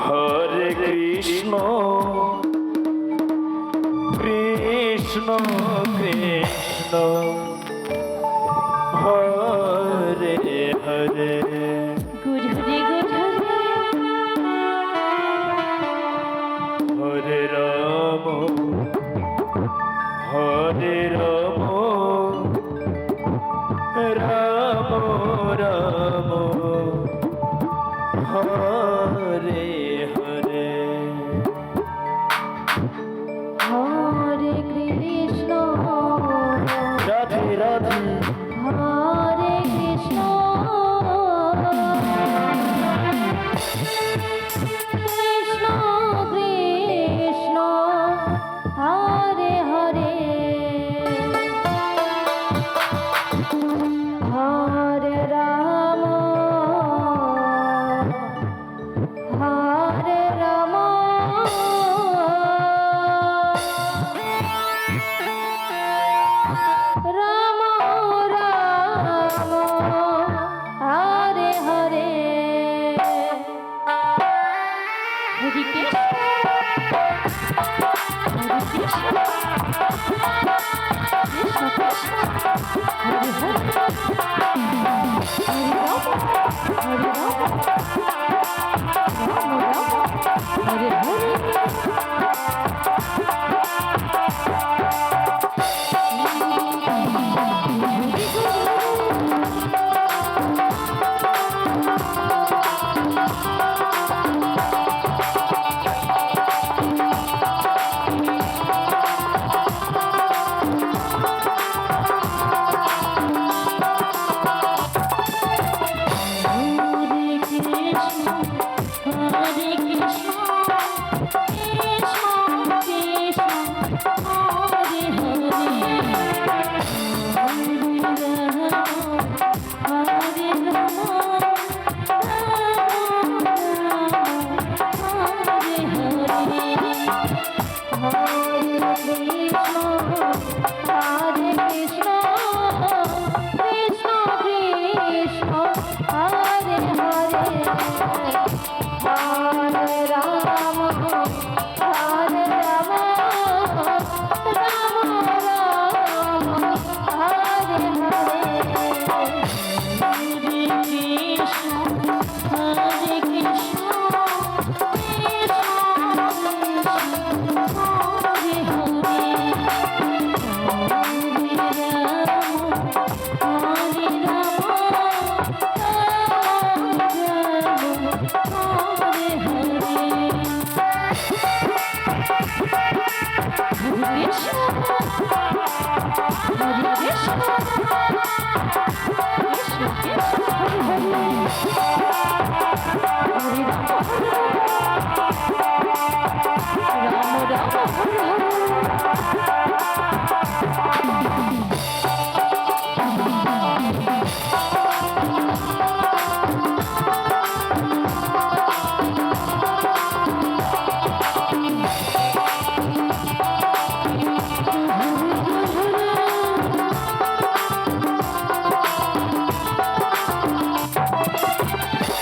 Hare Krishna Krishna Krishna Hare Hare Guru Hare Guru Hare Ram Hare Ram Ram Ram Hare Hare Hare Krishna Radhe Radhe Hare Krishna Krishna Krishna Hare Hare Hare Ram Hare Ram Ram Ram Hare Hare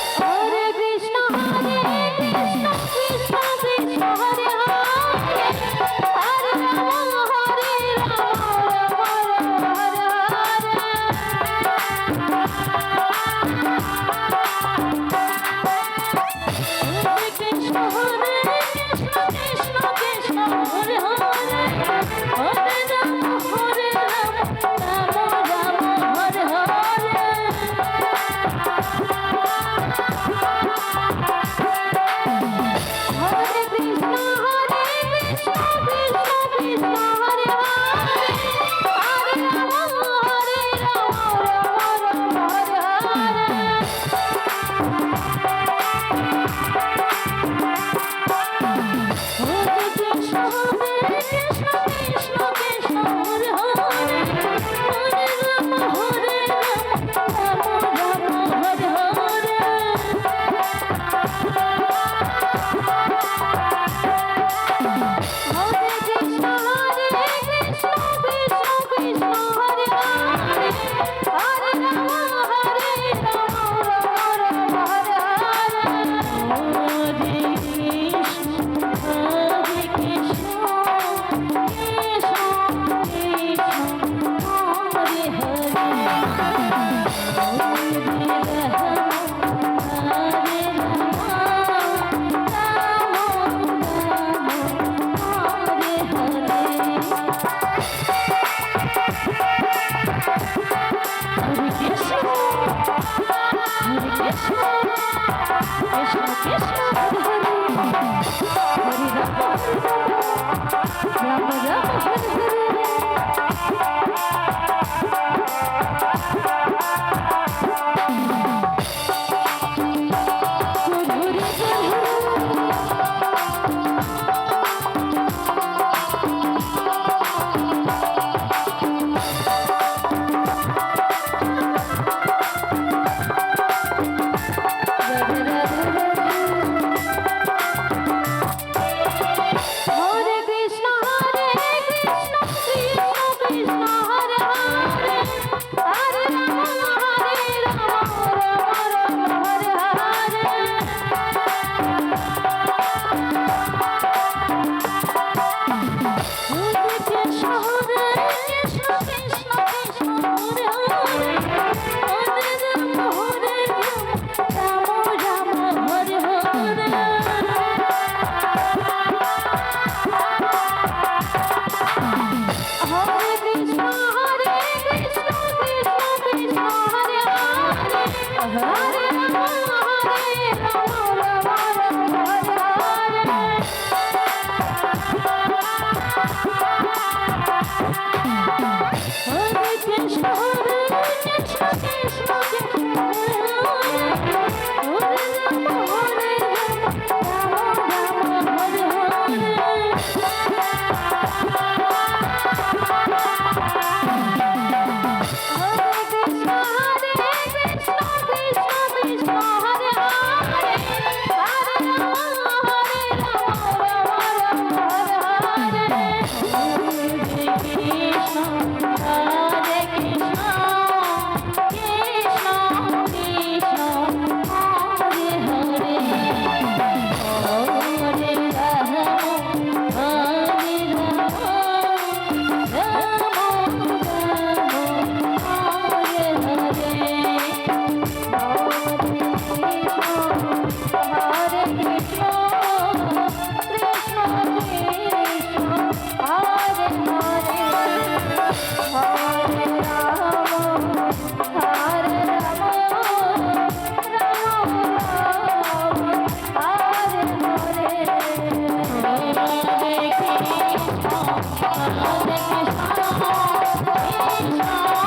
Hare Krishna Hare Krishna Krishna Krishna Hare Hare Hare Ram Ram Ram Hare Hare Krishna Krishna Hare Hare Hare Ram Ram Hare Hare Hare Hare Krishna Krishna Krishna Krishna Hare Hare Hare Ram Ram Hare Hare Hare Krishna Krishna Krishna Krishna Hare Hare Hare Ram Ram Hare Hare Hare Krishna Krishna Krishna Hare Hare Hare Ram Ram Hare Hare Hare Krishna Krishna Krishna Krishna Hare Hare Hare Ram Hare Hare Hare Krishna Krishna Krishna Krishna Hare Hare Hare Ram Ram Hare Hare Hare Krishna Hare Krishna Krishna Krishna Hare Hare Hare Ram Hare Ram Ram Hare Hare Hare Krishna Krishna Krishna Hare Hare Hare Ram Hare Ram Ram Ram Hare Hare Hare Krishna Krishna Krishna